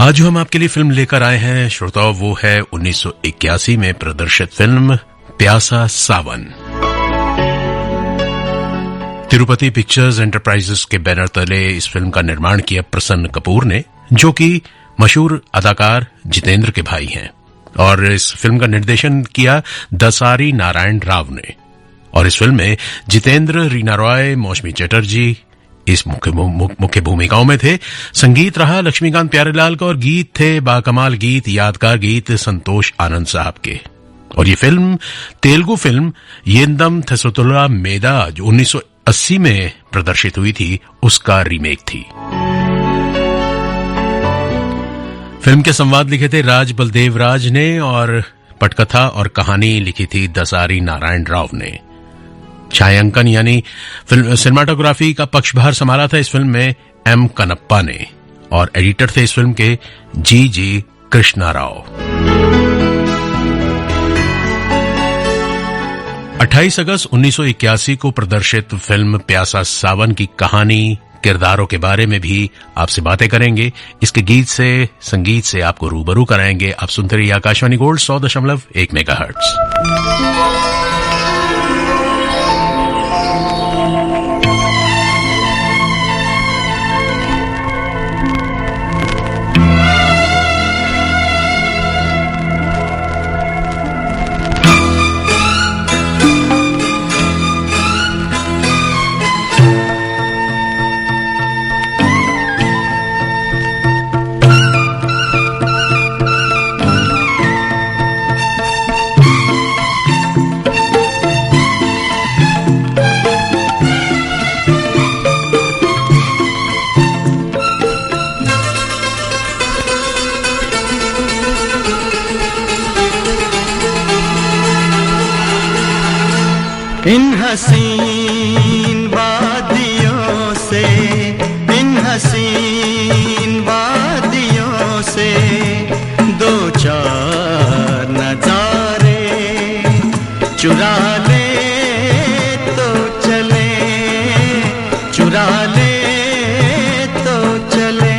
आज जो हम आपके लिए फिल्म लेकर आए हैं श्रोताओं, वो है 1981 में प्रदर्शित फिल्म प्यासा सावन। तिरुपति पिक्चर्स एंटरप्राइजेस के बैनर तले इस फिल्म का निर्माण किया प्रसन्न कपूर ने, जो कि मशहूर अदाकार जितेंद्र के भाई हैं, और इस फिल्म का निर्देशन किया दसारी नारायण राव ने। और इस फिल्म में जितेंद्र, रीना रॉय, मौसमी चटर्जी इस मुख्य भूमिकाओं में थे। संगीत रहा लक्ष्मीकांत प्यारेलाल का और गीत थे बाकमाल गीत, यादगार गीत संतोष आनंद साहब के। और ये फिल्म तेलुगु फिल्म येंदम थेसोतुला मेदा जो 1980 में प्रदर्शित हुई थी, उसका रीमेक थी। फिल्म के संवाद लिखे थे राज बलदेव राज ने और पटकथा और कहानी लिखी थी दसारी नारायण राव ने। छायांकन यानी सिनेमाटोग्राफी का पक्षभार संभाला था इस फिल्म में एम कनप्पा ने, और एडिटर थे इस फिल्म के जी कृष्णा राव। 28 अगस्त 1981 को प्रदर्शित फिल्म प्यासा सावन की कहानी, किरदारों के बारे में भी आपसे बातें करेंगे। इसके गीत से, संगीत से आपको रूबरू कराएंगे। आप सुनते रहिए आकाशवाणी गोल्ड 100.1 मेगाहर्ट्ज। इन हसीन वादियों से, इन हसीन वादियों से दो चार नजारे चुरा ले तो चले, चुरा ले तो चले।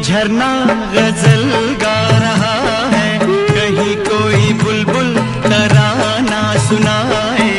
झरना गजल गा रहा है, कहीं कोई बुलबुल तराना सुनाए।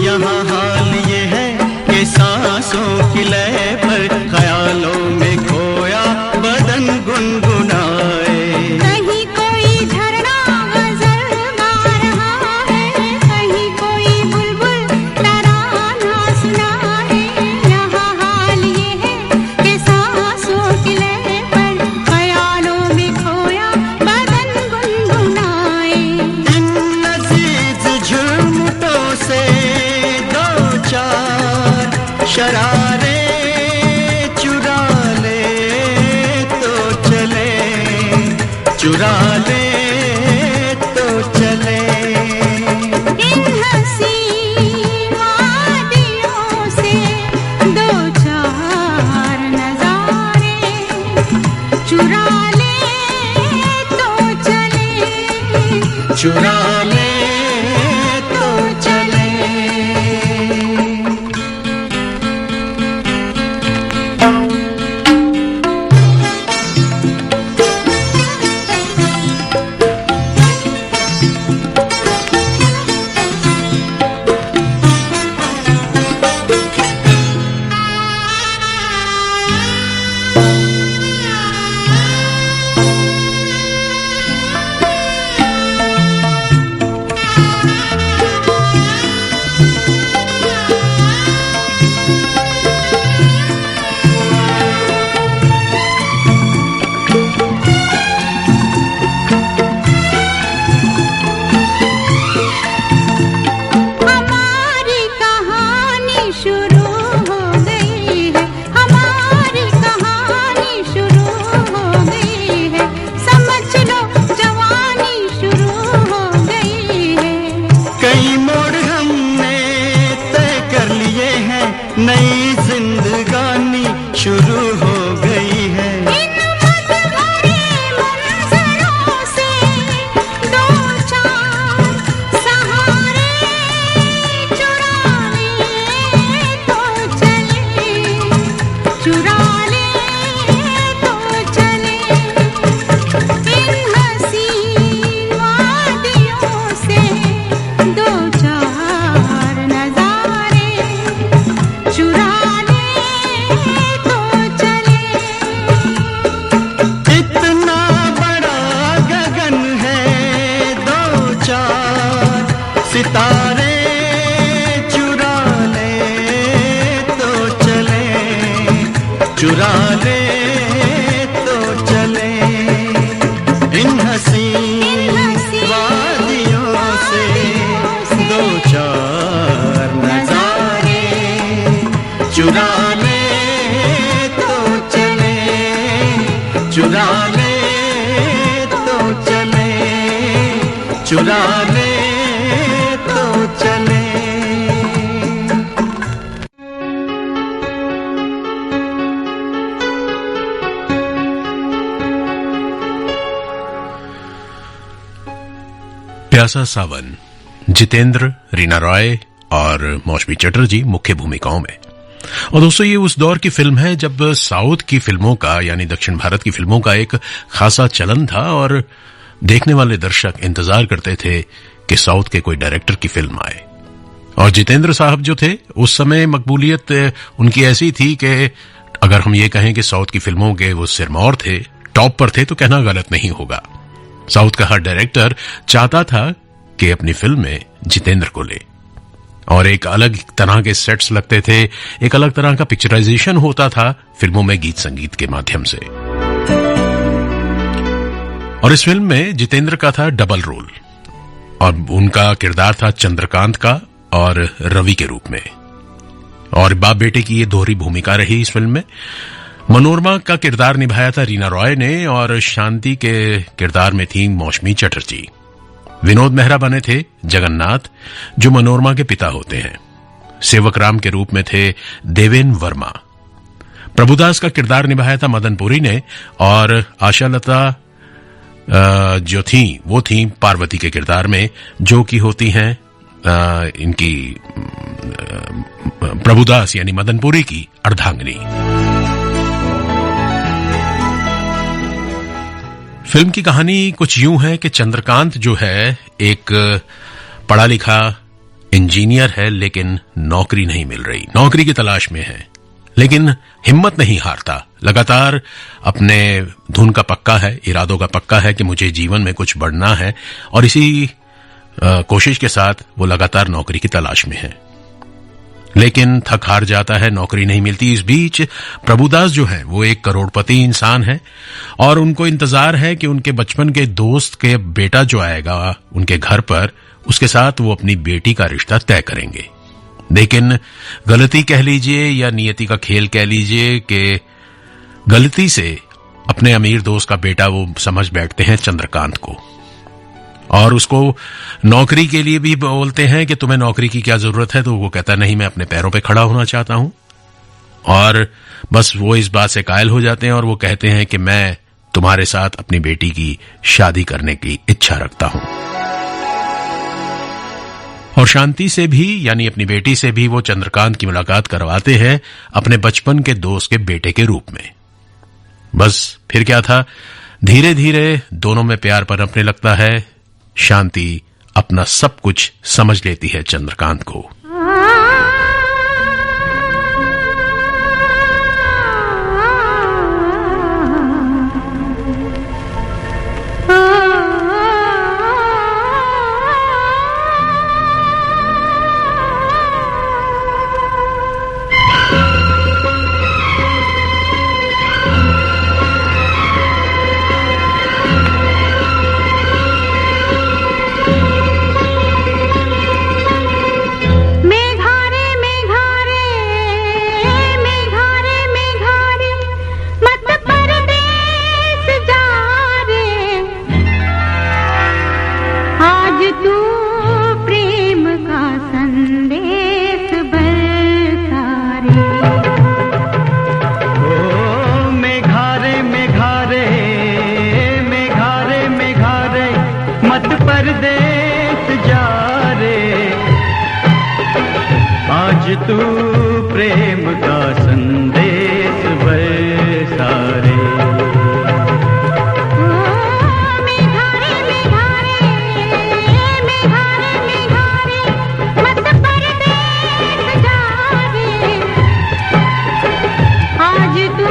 यहाँ हाल ये है कि सांसों की लय पर ख्यालों में खोया बदन गुनगुनाए। कहीं कोई झरना गजल गा रहा है, कहीं कोई बुलबुल तराना सुनाए। यहाँ हाल ये है कि सांसों की लय पर ख्यालों में खोया बदन गुनगुनाए। इन लजीज झुमटों से दो चार शरारे चुरा ले तो चले, चुरा ले तो चले। इन हसीन वादियों से दो चार नजारे चुरा ले तो चले, चुरा ले तो चले। नई जिंदगानी शुरू हो गई है। इन मत भरे मंजरों से दो चार सहारे चुरा ले तो चले, चुरा ले तो चले। इन हसीन वादियों से दो चार नजारे चुरा ले तो चले। इतना बड़ा गगन है, दो चार सितारे चुरा ले तो चले, चुरा ले तो चले। इन हसीन वादियों से दो चार नजारे चुरा ले तो चले, चुरा ले तो चले, चुरा ले तो चले। प्यासा सावन, जितेंद्र, रीना रॉय और मौसमी चटर्जी मुख्य भूमिकाओं में। और दोस्तों, ये उस दौर की फिल्म है जब साउथ की फिल्मों का यानी दक्षिण भारत की फिल्मों का एक खासा चलन था और देखने वाले दर्शक इंतजार करते थे कि साउथ के कोई डायरेक्टर की फिल्म आए। और जितेंद्र साहब जो थे उस समय मकबूलियत उनकी ऐसी थी कि अगर हम ये कहें कि साउथ की फिल्मों के वो सिरमौर थे, टॉप पर थे, तो कहना गलत नहीं होगा। साउथ का हर डायरेक्टर चाहता था कि अपनी फिल्म में जितेंद्र को ले, और एक अलग तरह के सेट्स लगते थे, एक अलग तरह का पिक्चराइजेशन होता था फिल्मों में गीत संगीत के माध्यम से। और इस फिल्म में जितेंद्र का था डबल रोल, और उनका किरदार था चंद्रकांत का और रवि के रूप में। और बाप बेटे की ये दोहरी भूमिका रही इस फिल्म में। मनोरमा का किरदार निभाया था रीना रॉय ने, और शांति के किरदार में थी मौसमी चटर्जी। विनोद मेहरा बने थे जगन्नाथ, जो मनोरमा के पिता होते हैं। सेवक राम के रूप में थे देवेन वर्मा। प्रभुदास का किरदार निभाया था मदन पुरी ने, और आशा लता जो थी वो थी पार्वती के किरदार में, जो कि होती हैं इनकी प्रभुदास यानी मदन पुरी की अर्धांगिनी। फिल्म की कहानी कुछ यूं है कि चंद्रकांत जो है एक पढ़ा लिखा इंजीनियर है, लेकिन नौकरी नहीं मिल रही, नौकरी की तलाश में है, लेकिन हिम्मत नहीं हारता। लगातार अपने धुन का पक्का है, इरादों का पक्का है कि मुझे जीवन में कुछ बढ़ना है, और इसी कोशिश के साथ वो लगातार नौकरी की तलाश में है। लेकिन थक हार जाता है, नौकरी नहीं मिलती। इस बीच प्रभुदास जो है वो एक करोड़पति इंसान है, और उनको इंतजार है कि उनके बचपन के दोस्त के बेटा जो आएगा उनके घर पर, उसके साथ वो अपनी बेटी का रिश्ता तय करेंगे। लेकिन गलती कह लीजिए या नियति का खेल कह लीजिए कि गलती से अपने अमीर दोस्त का बेटा वो समझ बैठते हैं चंद्रकांत को, और उसको नौकरी के लिए भी बोलते हैं कि तुम्हें नौकरी की क्या जरूरत है। तो वो कहता नहीं, मैं अपने पैरों पे खड़ा होना चाहता हूं। और बस वो इस बात से कायल हो जाते हैं और वो कहते हैं कि मैं तुम्हारे साथ अपनी बेटी की शादी करने की इच्छा रखता हूं। और शांति से भी यानी अपनी बेटी से भी वो चंद्रकांत की मुलाकात करवाते हैं अपने बचपन के दोस्त के बेटे के रूप में। बस फिर क्या था, धीरे धीरे दोनों में प्यार पनपने लगता है। शांति अपना सब कुछ समझ लेती है चंद्रकांत को। आज तू प्रेम का संदेश बरसा रे। मेघारे मेघारे मेघारे मेघारे मत परदेस जा रे। आज तू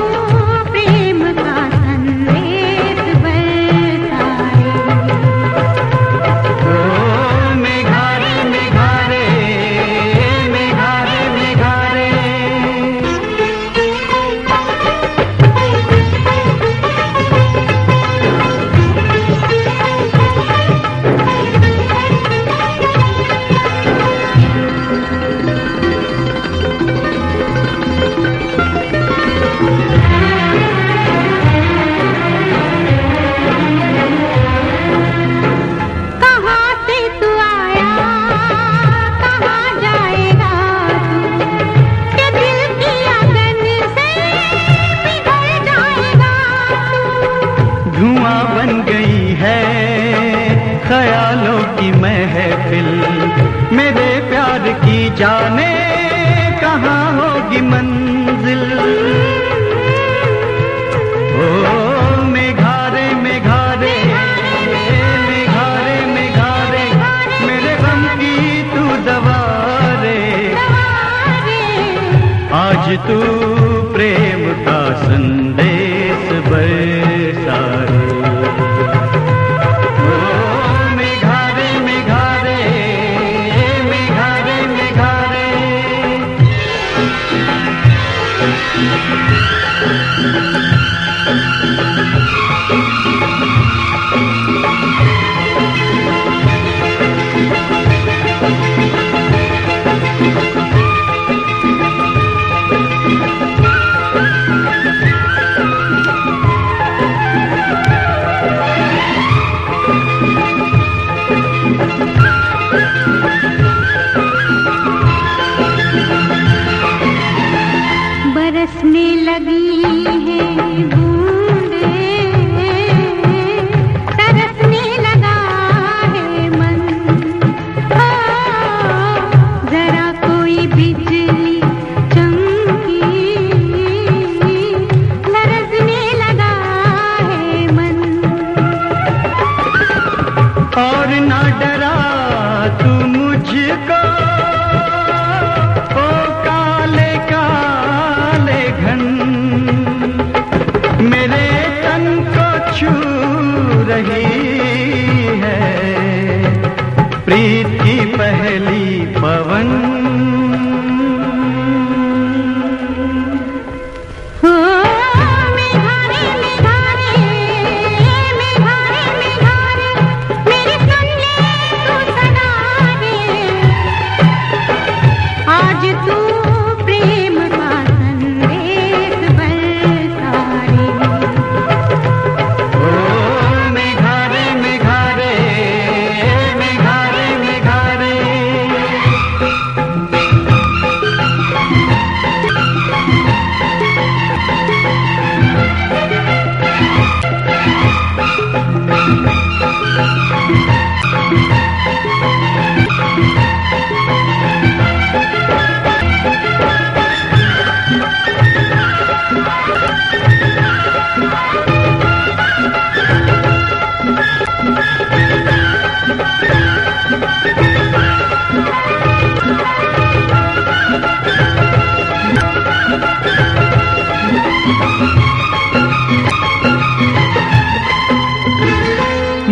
प्रेम का संदेश बरसा रे। मेघारे मेघारे मेघारे मेघारे। कहाँ से तू आया कहाँ जाएगा तू के दिल की अगन से पिघल जाएगा तू। धुआं बन गई है ख्यालों की महफिल, मेरे प्यार की जाने कहाँ होगी मंजिल। ओ मेघारे मेघारे मेघारे मेघारे मेरे गम की तू दवा रे। आज तू प्रेम का संदेश बरसा रे। ओ मेघारे मेघारे मेघारे मेघारे। बरसने लगी है बूंदें, तरसने लगा है मन। ओ जरा कोई बिजली चमकी, लरजने लगा है मन। और ना डरा तू मुझको ओ काले काले घन, मेरे तन को छू रही है प्रीत की पहली पवन। ओ मेघारे मेघारे मेघारे मेघारे मेरी सुन ले तू सदा रे। आज तू प्रेम का संदेश बरसा रे। ओ मेघारे मेघारे मेघारे मेघारे।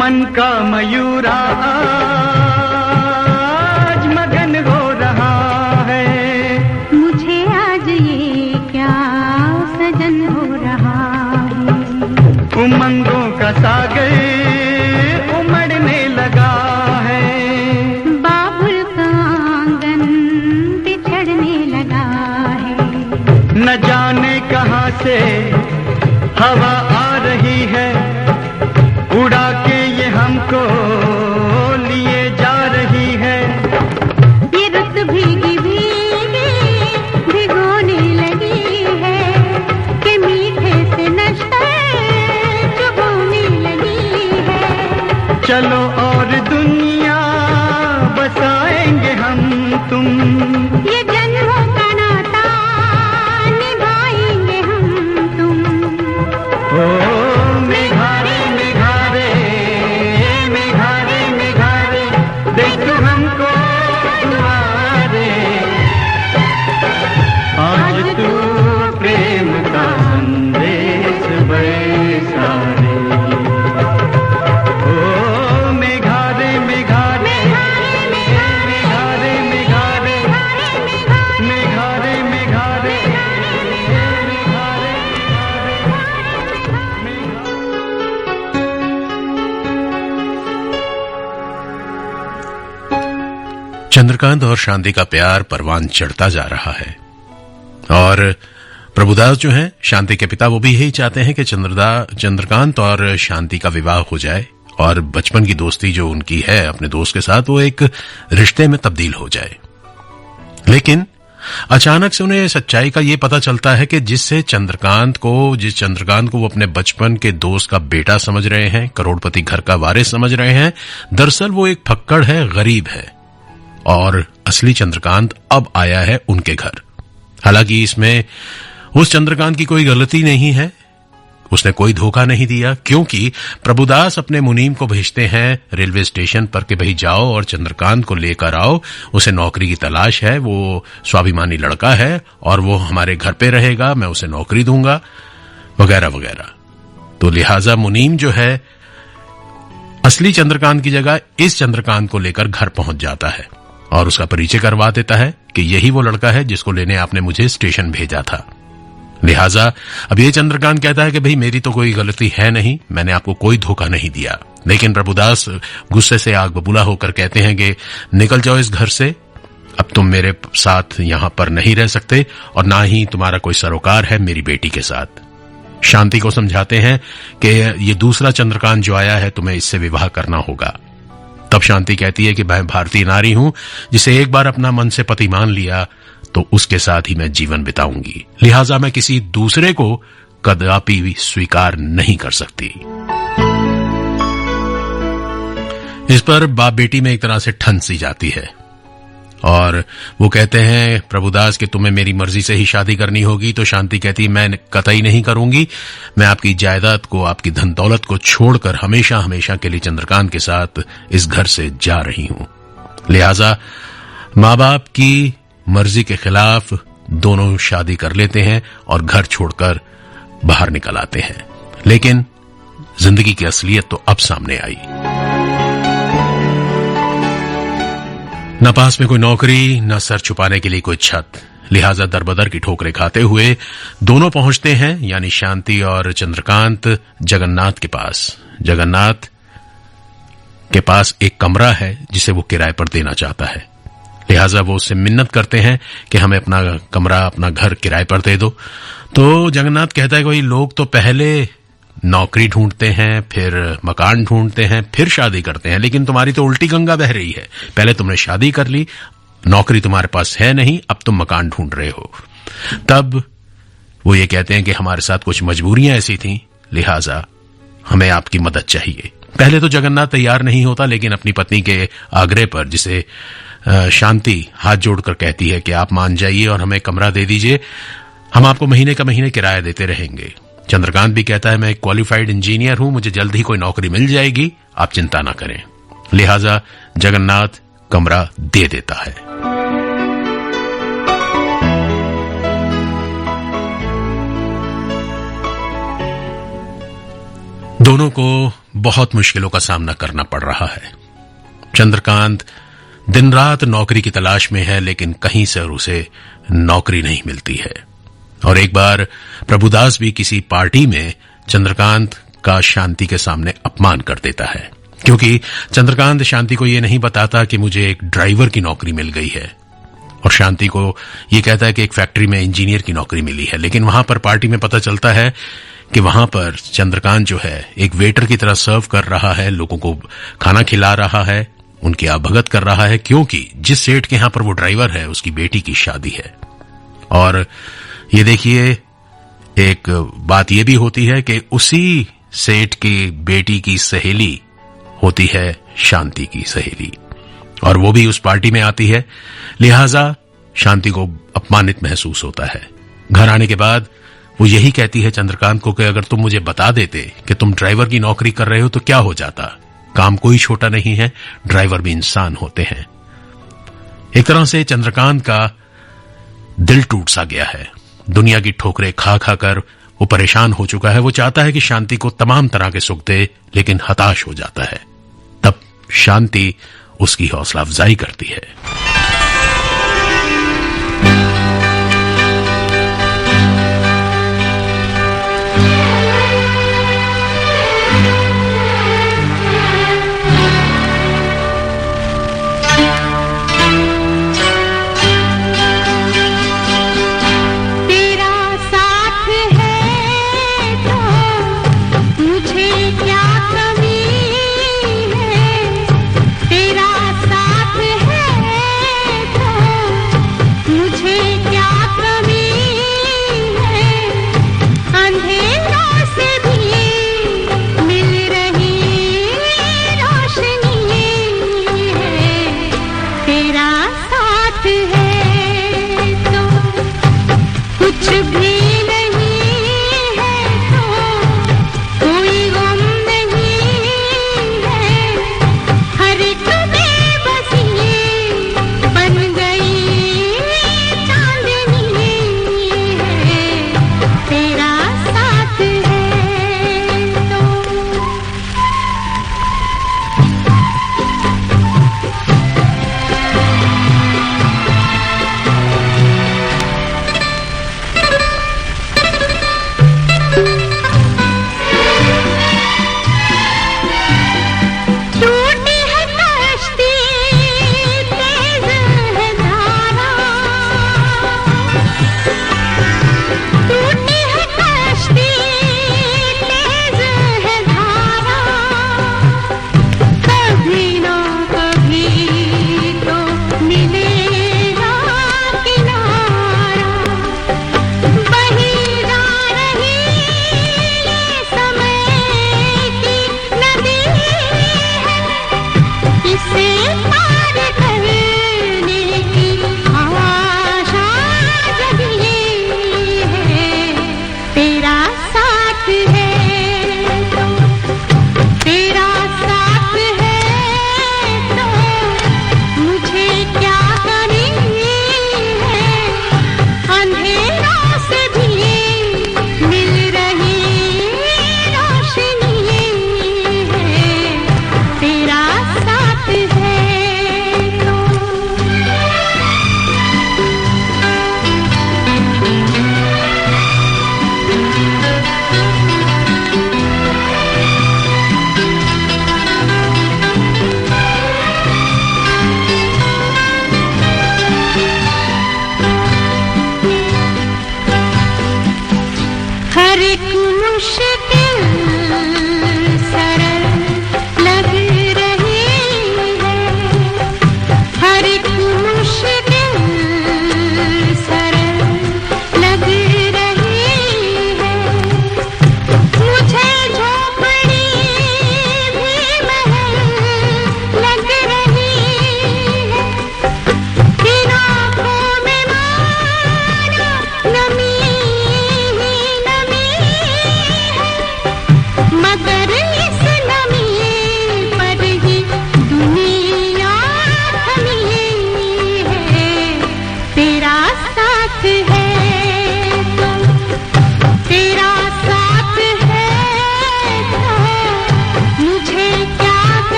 मन का मयूरा आज मगन हो रहा है। मुझे आज ये क्या सजन हो रहा है। उमंगों का सागर उमड़ने लगा है। बाबुल का आंगन बिछड़ने लगा है। न जाने कहाँ से हवा आ रही है, उड़ा के ये हमको लिए जा रही है। ये रुत भीगी भीगी भिगोने लगी है कि मीठे से नशे चुभोने लगी है। चलो और दुनिया बसाएंगे हम तुम। ये जन्म चंद्रकांत और शांति का प्यार परवान चढ़ता जा रहा है और प्रभुदास जो हैं, शांति के पिता, वो भी यही चाहते हैं कि चंद्रकांत और शांति का विवाह हो जाए और बचपन की दोस्ती जो उनकी है अपने दोस्त के साथ, वो एक रिश्ते में तब्दील हो जाए। लेकिन अचानक से उन्हें सच्चाई का ये पता चलता है कि जिस चंद्रकांत को वो अपने बचपन के दोस्त का बेटा समझ रहे हैं, करोड़पति घर का वारिस समझ रहे हैं, दरअसल वो एक फक्कड़ है, गरीब है और असली चंद्रकांत अब आया है उनके घर। हालांकि इसमें उस चंद्रकांत की कोई गलती नहीं है, उसने कोई धोखा नहीं दिया, क्योंकि प्रभुदास अपने मुनीम को भेजते हैं रेलवे स्टेशन पर कि भाई जाओ और चंद्रकांत को लेकर आओ, उसे नौकरी की तलाश है, वो स्वाभिमानी लड़का है और वो हमारे घर पे रहेगा, मैं उसे नौकरी दूंगा, वगैरह वगैरह। तो लिहाजा मुनीम जो है असली चंद्रकांत की जगह इस चंद्रकांत को लेकर घर पहुंच जाता है और उसका परिचय करवा देता है कि यही वो लड़का है जिसको लेने आपने मुझे स्टेशन भेजा था। लिहाजा अब ये चंद्रकांत कहता है कि भाई मेरी तो कोई गलती है नहीं, मैंने आपको कोई धोखा नहीं दिया। लेकिन प्रभुदास गुस्से से आग बबूला होकर कहते हैं कि निकल जाओ इस घर से, अब तुम मेरे साथ यहां पर नहीं रह सकते और ना ही तुम्हारा कोई सरोकार है मेरी बेटी के साथ। शांति को समझाते हैं कि ये दूसरा चंद्रकांत जो आया है, तुम्हें इससे विवाह करना होगा। तब शांति कहती है कि मैं भारतीय नारी हूं, जिसे एक बार अपना मन से पति मान लिया तो उसके साथ ही मैं जीवन बिताऊंगी, लिहाजा मैं किसी दूसरे को कदापि भी स्वीकार नहीं कर सकती। इस पर बाप बेटी में एक तरह से ठन सी जाती है और वो कहते हैं प्रभुदास कि तुम्हें मेरी मर्जी से ही शादी करनी होगी। तो शांति कहती है मैं कतई नहीं करूंगी, मैं आपकी जायदाद को, आपकी धन दौलत को छोड़कर हमेशा हमेशा के लिए चंद्रकांत के साथ इस घर से जा रही हूं। लिहाजा मां बाप की मर्जी के खिलाफ दोनों शादी कर लेते हैं और घर छोड़कर बाहर निकल आते हैं। लेकिन जिंदगी की असलियत तो अब सामने आई। न पास में कोई नौकरी, न सर छुपाने के लिए कोई छत, लिहाजा दरबदर की ठोकरें खाते हुए दोनों पहुंचते हैं, यानी शांति और चंद्रकांत, जगन्नाथ के पास। जगन्नाथ के पास एक कमरा है जिसे वो किराए पर देना चाहता है। लिहाजा वो उससे मिन्नत करते हैं कि हमें अपना कमरा, अपना घर किराए पर दे दो। तो जगन्नाथ कहता है कि लोग तो पहले नौकरी ढूंढते हैं, फिर मकान ढूंढते हैं, फिर शादी करते हैं, लेकिन तुम्हारी तो उल्टी गंगा बह रही है। पहले तुमने शादी कर ली, नौकरी तुम्हारे पास है नहीं, अब तुम मकान ढूंढ रहे हो। तब वो ये कहते हैं कि हमारे साथ कुछ मजबूरियां ऐसी थीं, लिहाजा हमें आपकी मदद चाहिए। पहले तो जगन्नाथ तैयार नहीं होता, लेकिन अपनी पत्नी के आग्रह पर, जिसे शांति हाथ जोड़कर कहती है कि आप मान जाइए और हमें कमरा दे दीजिए, हम आपको महीने का महीने किराया देते रहेंगे। चंद्रकांत भी कहता है मैं एक क्वालिफाइड इंजीनियर हूं, मुझे जल्द ही कोई नौकरी मिल जाएगी, आप चिंता ना करें। लिहाजा जगन्नाथ कमरा दे देता है। दोनों को बहुत मुश्किलों का सामना करना पड़ रहा है। चंद्रकांत दिन रात नौकरी की तलाश में है, लेकिन कहीं से उसे नौकरी नहीं मिलती है। और एक बार प्रभुदास भी किसी पार्टी में चंद्रकांत का शांति के सामने अपमान कर देता है, क्योंकि चंद्रकांत शांति को यह नहीं बताता कि मुझे एक ड्राइवर की नौकरी मिल गई है, और शांति को यह कहता है कि एक फैक्ट्री में इंजीनियर की नौकरी मिली है। लेकिन वहां पर पार्टी में पता चलता है कि वहां पर चंद्रकांत जो है एक वेटर की तरह सर्व कर रहा है, लोगों को खाना खिला रहा है, उनकी आवभगत कर रहा है, क्योंकि जिस सेठ के यहां पर वो ड्राइवर है उसकी बेटी की शादी है। और ये देखिए, एक बात यह भी होती है कि उसी सेठ की बेटी की सहेली होती है शांति की सहेली, और वो भी उस पार्टी में आती है। लिहाजा शांति को अपमानित महसूस होता है। घर आने के बाद वो यही कहती है चंद्रकांत को कि अगर तुम मुझे बता देते कि तुम ड्राइवर की नौकरी कर रहे हो तो क्या हो जाता। काम कोई छोटा नहीं है, ड्राइवर भी इंसान होते हैं। एक तरह से चंद्रकांत का दिल टूट सा गया है। दुनिया की ठोकरें खा खा कर वो परेशान हो चुका है। वो चाहता है कि शांति को तमाम तरह के सुख दे, लेकिन हताश हो जाता है। तब शांति उसकी हौसला अफजाई करती है।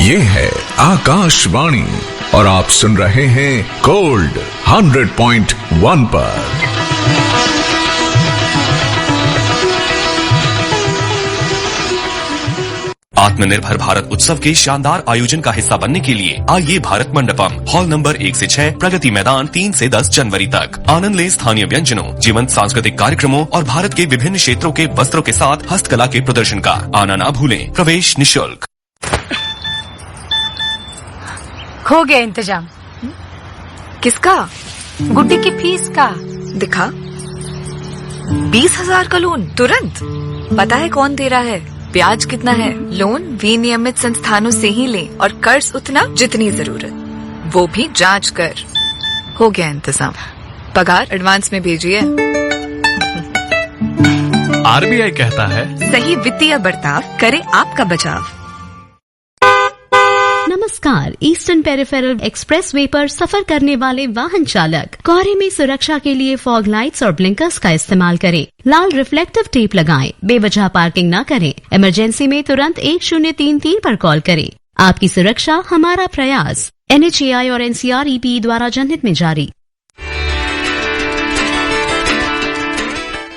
ये है आकाशवाणी और आप सुन रहे हैं गोल्ड 100.1 पर। आत्मनिर्भर भारत उत्सव के शानदार आयोजन का हिस्सा बनने के लिए आइए भारत मंडपम, हॉल नंबर 1 से 6, प्रगति मैदान, 3 से 10 जनवरी तक। आनंद ले स्थानीय व्यंजनों, जीवंत सांस्कृतिक कार्यक्रमों और भारत के विभिन्न क्षेत्रों के वस्त्रों के साथ हस्तकला के प्रदर्शन का आना ना भूलें। प्रवेश निःशुल्क। हो गया इंतजाम। किसका? गुड्डी की फीस का। दिखा। 20,000 का लोन तुरंत। पता है कौन दे रहा है, ब्याज कितना है? लोन विनियमित संस्थानों से ही लें और कर्ज उतना जितनी जरूरत, वो भी जांच कर। हो गया इंतजाम। पगार एडवांस में भेजिए। आरबीआई कहता है सही वित्तीय बर्ताव करे आपका बचाव। नमस्कार। ईस्टर्न पेरिफेरल एक्सप्रेसवे पर सफर करने वाले वाहन चालक, कोहरे में सुरक्षा के लिए फॉग लाइट्स और ब्लिंकर्स का इस्तेमाल करें। लाल रिफ्लेक्टिव टेप लगाएं। बेवजह पार्किंग न करें। इमरजेंसी में तुरंत 1033 पर कॉल करें। आपकी सुरक्षा हमारा प्रयास। NHAI और NCREP द्वारा जनहित में जारी।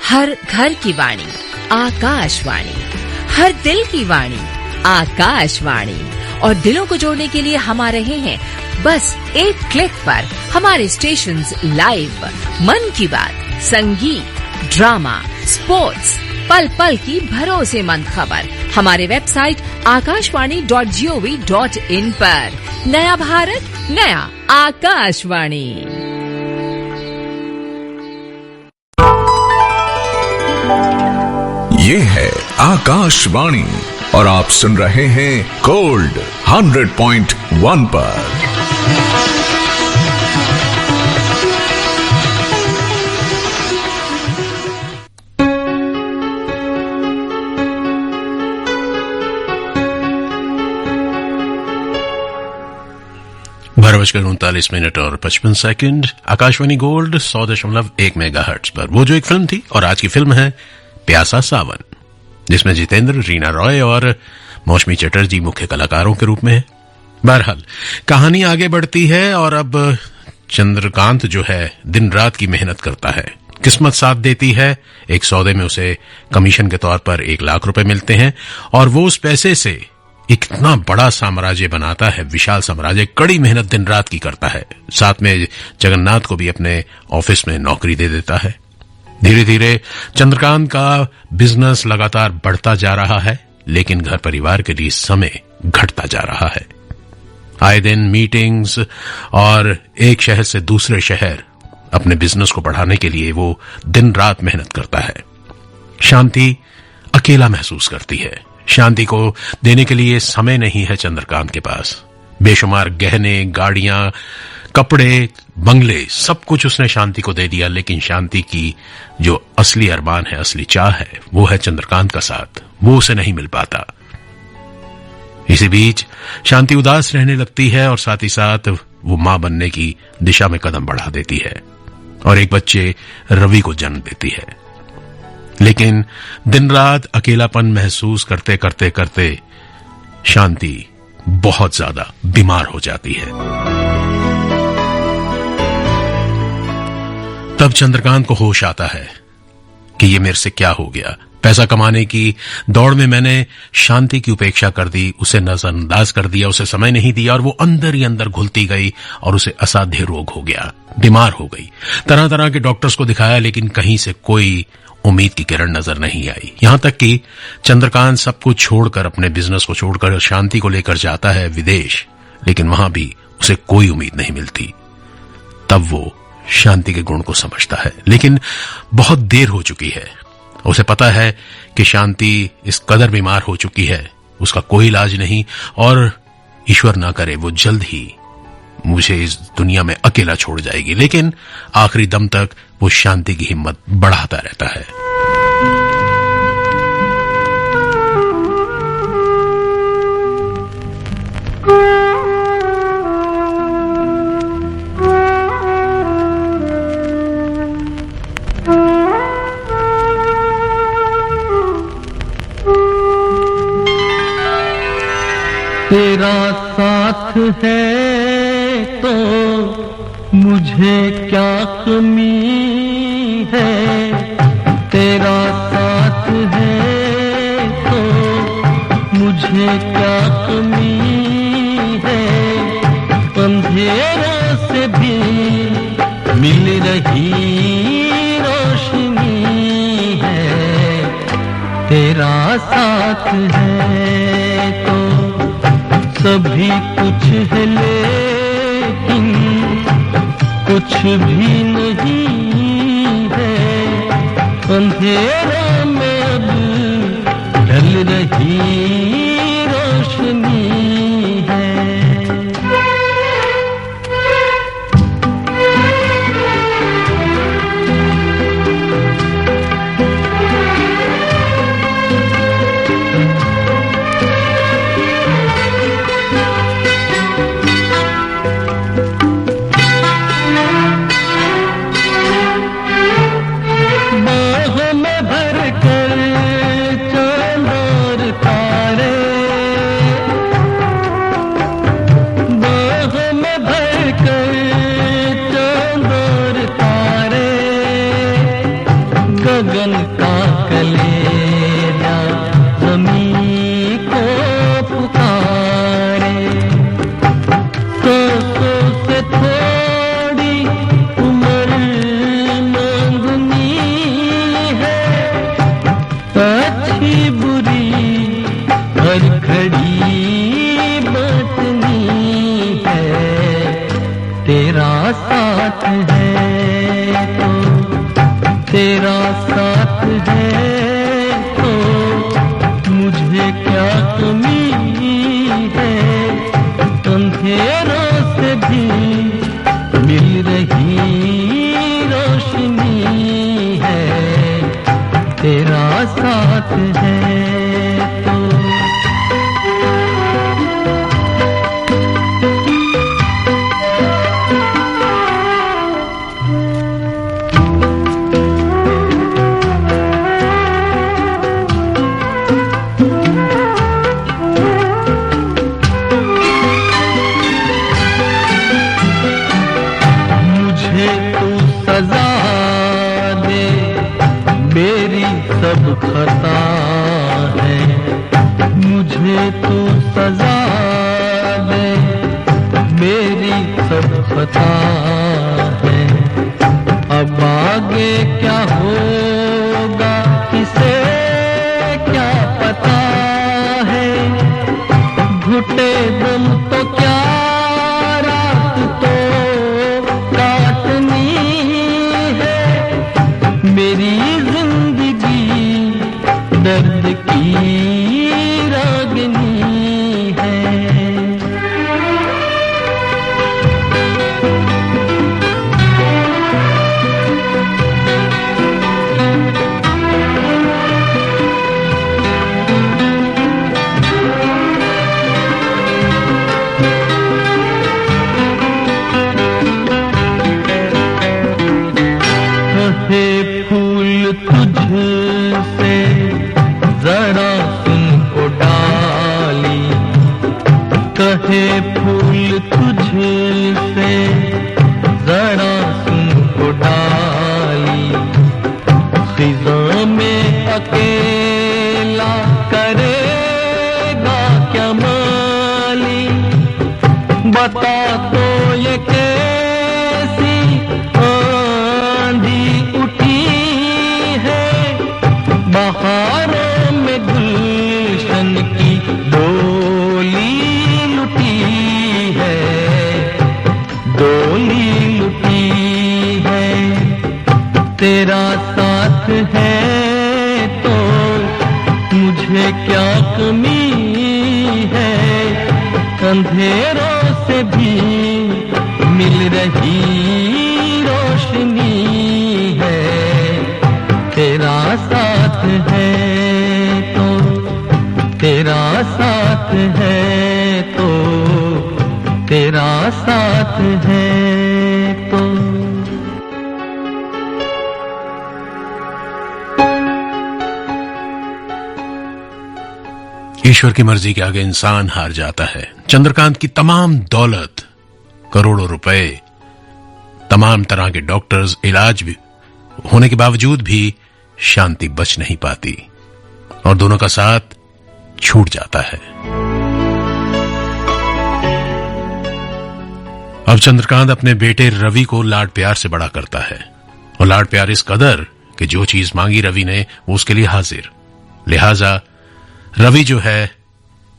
हर घर की वाणी आकाशवाणी, हर दिल की वाणी आकाशवाणी। और दिलों को जोड़ने के लिए हम आ रहे हैं बस एक क्लिक पर। हमारे स्टेशंस लाइव, मन की बात, संगीत, ड्रामा, स्पोर्ट्स, पल पल की भरोसेमंद खबर हमारे वेबसाइट akashwani.gov.in पर। नया भारत, नया आकाशवाणी। ये है आकाशवाणी और आप सुन रहे हैं गोल्ड 100.1 पर। बजकर 39 और 55 सेकंड। आकाशवाणी गोल्ड 100.1 मेगाहर्ट्ज पर। वो जो एक फिल्म थी और आज की फिल्म है प्यासा सावन, जिसमें जितेंद्र, रीना रॉय और मौसमी चटर्जी मुख्य कलाकारों के रूप में है। बहरहाल कहानी आगे बढ़ती है और अब चंद्रकांत जो है दिन रात की मेहनत करता है। किस्मत साथ देती है। एक सौदे में उसे कमीशन के तौर पर 1 लाख रुपए मिलते हैं और वो उस पैसे से इतना बड़ा साम्राज्य बनाता है, विशाल साम्राज्य। कड़ी मेहनत दिन रात की करता है। साथ में जगन्नाथ को भी अपने ऑफिस में नौकरी दे देता है। धीरे धीरे चंद्रकांत का बिजनेस लगातार बढ़ता जा रहा है, लेकिन घर परिवार के लिए समय घटता जा रहा है। आए दिन मीटिंग्स और एक शहर से दूसरे शहर अपने बिजनेस को बढ़ाने के लिए वो दिन रात मेहनत करता है। शांति अकेला महसूस करती है। शांति को देने के लिए समय नहीं है चंद्रकांत के पास। बेशुमार गहने, गाड़ियां, कपड़े, बंगले, सब कुछ उसने शांति को दे दिया, लेकिन शांति की जो असली अरमान है, असली चाह है, वो है चंद्रकांत का साथ। वो उसे नहीं मिल पाता। इसी बीच शांति उदास रहने लगती है और साथ ही साथ वो मां बनने की दिशा में कदम बढ़ा देती है और एक बच्चे रवि को जन्म देती है। लेकिन दिन रात अकेलापन महसूस करते करते करते शांति बहुत ज्यादा बीमार हो जाती है। तब चंद्रकांत को होश आता है कि ये मेरे से क्या हो गया। पैसा कमाने की दौड़ में मैंने शांति की उपेक्षा कर दी, उसे नजरअंदाज कर दिया, उसे समय नहीं दिया और वो अंदर ही अंदर घुलती गई और उसे असाध्य रोग हो गया, बीमार हो गई। तरह तरह के डॉक्टर्स को दिखाया, लेकिन कहीं से कोई उम्मीद की किरण नजर नहीं आई। यहां तक कि चंद्रकांत सब कुछ छोड़कर, अपने बिजनेस को छोड़कर शांति को लेकर जाता है विदेश, लेकिन वहां भी उसे कोई उम्मीद नहीं मिलती। तब वो शांति के गुण को समझता है, लेकिन बहुत देर हो चुकी है। उसे पता है कि शांति इस कदर बीमार हो चुकी है, उसका कोई इलाज नहीं और ईश्वर ना करे वो जल्द ही मुझे इस दुनिया में अकेला छोड़ जाएगी। लेकिन आखिरी दम तक वो शांति की हिम्मत बढ़ाता रहता है। तेरा साथ है तो मुझे क्या कमी है, तेरा साथ है तो मुझे क्या कमी है। अंधेरों से भी मिल रही रोशनी है, तेरा साथ है तो सभी कुछ है, लेकिन कुछ भी नहीं है। अंधेरा में अब ढल रही रोशनी है। छूटे दम तो क्या रात तो काटनी है, मेरी जिंदगी दर्द की रागनी है। तुझसे जरा सुन को डाली, कहे फूल तुझसे जरा सुन को डाली, खिज़ां में अकेला करेगा क्या माली, बता तो ये कैसी आंधी उठी है, बहारों में गुलशन की डोली लुटी है, डोली लुटी है। तेरा साथ है तो मुझे क्या कमी है, अंधेरों से भी मिल रही रोशनी है। तेरा साथ है तो, तेरा साथ है तो, तेरा साथ है तो। ईश्वर की मर्जी के आगे इंसान हार जाता है। चंद्रकांत की तमाम दौलत, करोड़ों रुपए, तमाम तरह के डॉक्टर्स, इलाज भी होने के बावजूद भी शांति बच नहीं पाती और दोनों का साथ छूट जाता है। अब चंद्रकांत अपने बेटे रवि को लाड प्यार से बड़ा करता है और लाड प्यार इस कदर कि जो चीज मांगी रवि ने वो उसके लिए हाजिर। लिहाजा रवि जो है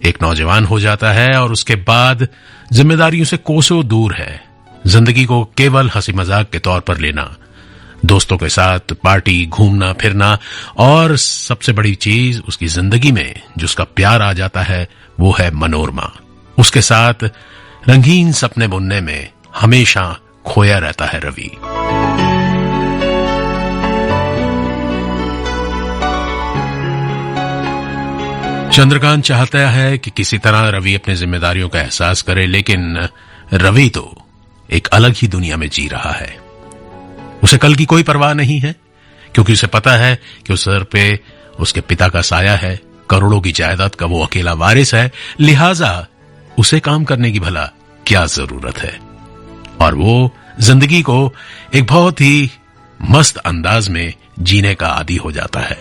एक नौजवान हो जाता है और उसके बाद जिम्मेदारियों से कोसों दूर है। जिंदगी को केवल हंसी मजाक के तौर पर लेना, दोस्तों के साथ पार्टी, घूमना फिरना, और सबसे बड़ी चीज उसकी जिंदगी में जो उसका प्यार आ जाता है वो है मनोरमा। उसके साथ रंगीन सपने बुनने में हमेशा खोया रहता है रवि। चंद्रकांत चाहता है कि किसी तरह रवि अपनी जिम्मेदारियों का एहसास करे, लेकिन रवि तो एक अलग ही दुनिया में जी रहा है। उसे कल की कोई परवाह नहीं है, क्योंकि उसे पता है कि उस सर पे उसके पिता का साया है, करोड़ों की जायदाद का वो अकेला वारिस है। लिहाजा उसे काम करने की भला क्या जरूरत है, और वो जिंदगी को एक बहुत ही मस्त अंदाज में जीने का आदी हो जाता है।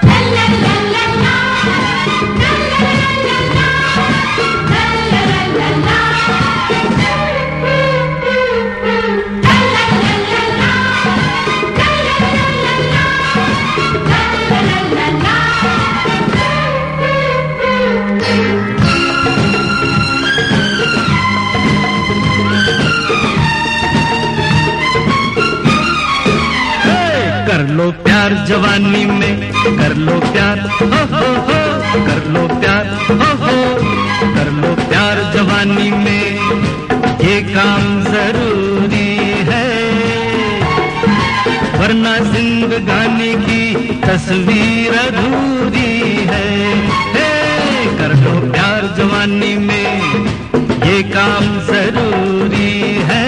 La la la la la जवानी में कर लो प्यार, हो कर लो प्यार, हो कर लो प्यार जवानी में, ये काम जरूरी है, वरना जिंदगानी की तस्वीर अधूरी है। कर लो प्यार जवानी में, ये काम जरूरी है,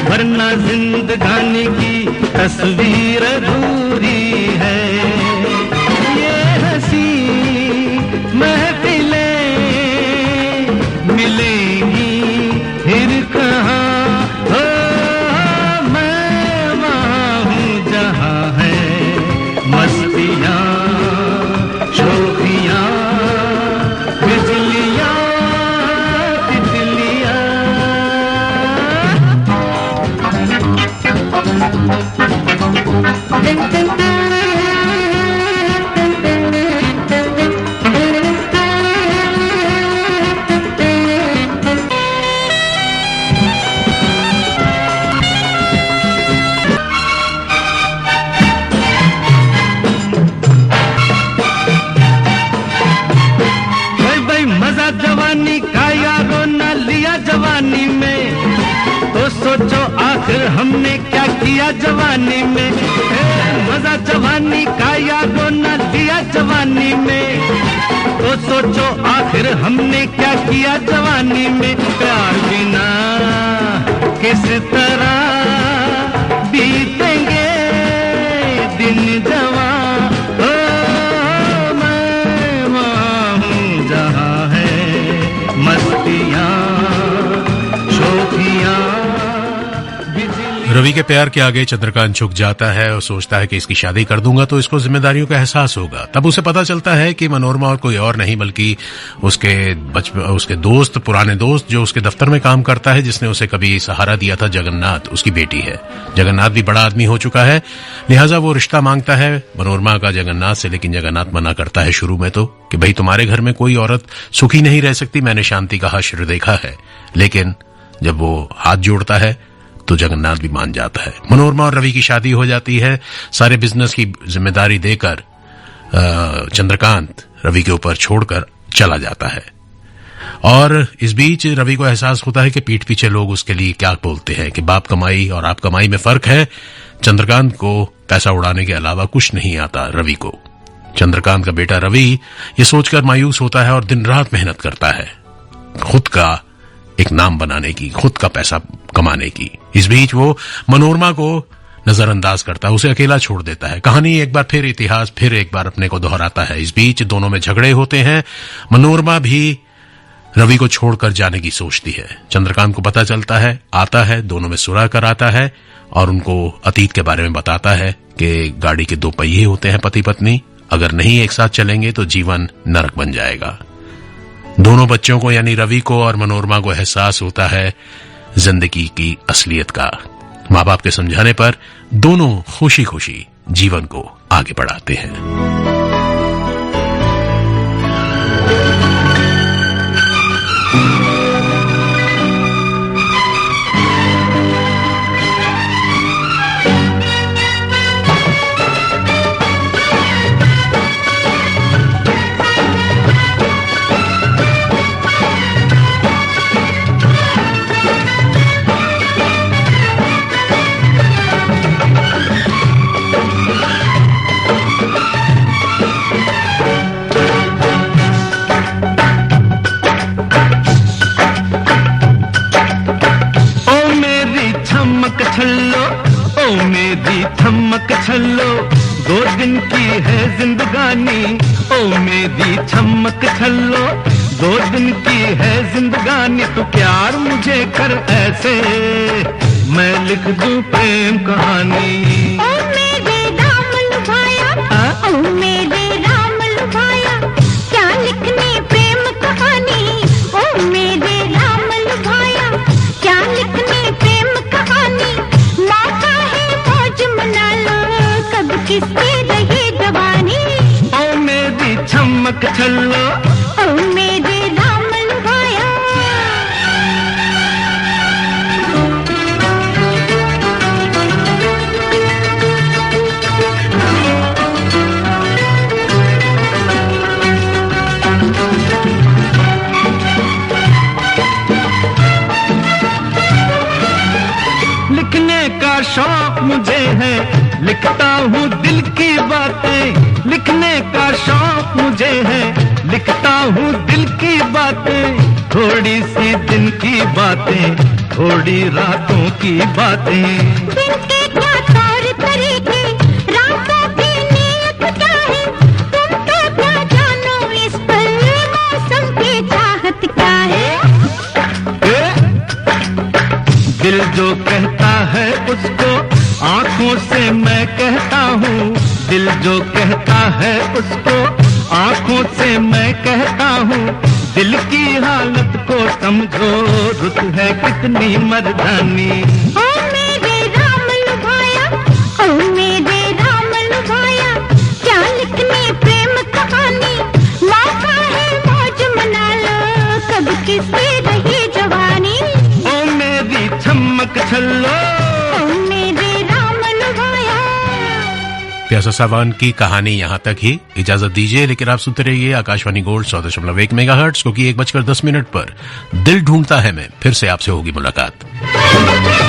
वरना जिंदगानी की तस्वीर अधूरी है। ये हंसी महफिलें मिलेंगी फिर कहाँ, हो मैं वहाँ हूँ जहाँ है मस्तियाँ शोखियाँ बिजलियाँ तितलियाँ। जवानी का यारों न लिया जवानी में, तो सोचो आखिर हमने क्या किया जवानी में। मजा जवानी का यारों न लिया जवानी में, तो सोचो आखिर हमने क्या किया जवानी में। प्यार बिना किस तरह बीतेंगे दिन जवां, ओ मैं वहाँ हूँ जहाँ है मस्तियाँ शोखियाँ। रवि के प्यार के आगे चंद्रकांत झुक जाता है और सोचता है कि इसकी शादी कर दूंगा तो इसको जिम्मेदारियों का एहसास होगा। तब उसे पता चलता है कि मनोरमा और कोई और नहीं बल्कि उसके दोस्त, पुराने दोस्त जो उसके दफ्तर में काम करता है, जिसने उसे कभी सहारा दिया था, जगन्नाथ, उसकी बेटी है। जगन्नाथ भी बड़ा आदमी हो चुका है, लिहाजा वो रिश्ता मांगता है मनोरमा का जगन्नाथ से, लेकिन जगन्नाथ मना करता है शुरू में तो कि भाई तुम्हारे घर में कोई औरत सुखी नहीं रह सकती, मैंने शांति का हश्र देखा है। लेकिन जब वो हाथ जोड़ता है तो जगन्नाथ भी मान जाता है। मनोरमा और रवि की शादी हो जाती है। सारे बिजनेस की जिम्मेदारी देकर चंद्रकांत रवि के ऊपर छोड़कर चला जाता है। और इस बीच रवि को एहसास होता है कि पीठ पीछे लोग उसके लिए क्या बोलते हैं कि बाप कमाई और आप कमाई में फर्क है। चंद्रकांत को पैसा उड़ाने के अलावा कुछ नहीं आता रवि को। चंद्रकांत का बेटा रवि ये सोचकर मायूस होता है और दिन रात मेहनत करता है खुद का एक नाम बनाने की, खुद का पैसा कमाने की। इस बीच वो मनोरमा को नजरअंदाज करता है, उसे अकेला छोड़ देता है। कहानी एक बार फिर, इतिहास फिर एक बार अपने को दोहराता है। इस बीच दोनों में झगड़े होते हैं। मनोरमा भी रवि को छोड़कर जाने की सोचती है। चंद्रकांत को पता चलता है, आता है, दोनों में सुलह कराता है और उनको अतीत के बारे में बताता है कि गाड़ी के दो पहिए होते हैं पति पत्नी, अगर नहीं एक साथ चलेंगे तो जीवन नरक बन जाएगा। दोनों बच्चों को यानी रवि को और मनोरमा को एहसास होता है जिंदगी की असलियत का। माँ बाप के समझाने पर दोनों खुशी खुशी जीवन को आगे बढ़ाते हैं। थमक छल्लो, 2 दिन की है जिंदगानी, ओ मेरी चमक छल्लो, 2 दिन की है जिंदगानी। तू प्यार मुझे कर ऐसे, मैं लिख दूं प्रेम कहानी। ओ मेरे राम लुभाया, ओ मेरे राम लुभाया, क्या लिखनी प्रेम कहानी। ओ मेरे राम लुभाया, क्या लिखनी प्रेम कहानी। मौका है मौज मना लो, कब किसकी रही जवानी। ओ मेरी चमक छल्लो, ओ मेरे राम लुभाया। मुझे है, लिखता हूँ दिल की बातें, लिखने का शौक मुझे है, लिखता हूँ दिल की बातें, थोड़ी सी दिन की बातें, थोड़ी रातों की बातें। दिन के क्या तौर तरीके, रातों की नीयत क्या है, तुम तो क्या जानो इस पर मौसम की चाहत क्या है। दिल जो कहता है उसको आंखों से मैं कहता हूँ, दिल जो कहता है उसको आंखों से मैं कहता हूँ, दिल की हालत को समझो, रुत है कितनी मर्दानी। ओ मेरे राम लुभाया, ओ मेरे राम लुभाया, क्या लिखनी प्रेम कहानी, मौका है मौज मना लो, कब किसकी रही जवानी। ओ मेरी छमक छल्लो, ओ मेरे राम लुभाया। प्यासा सावन की कहानी यहाँ तक ही। इजाजत दीजिए, लेकिन आप सुनते रहिए आकाशवाणी गोल्ड 100.1 मेगाहर्ट्ज, क्योंकि 1:10 पर दिल ढूंढता है में फिर से आपसे होगी मुलाकात।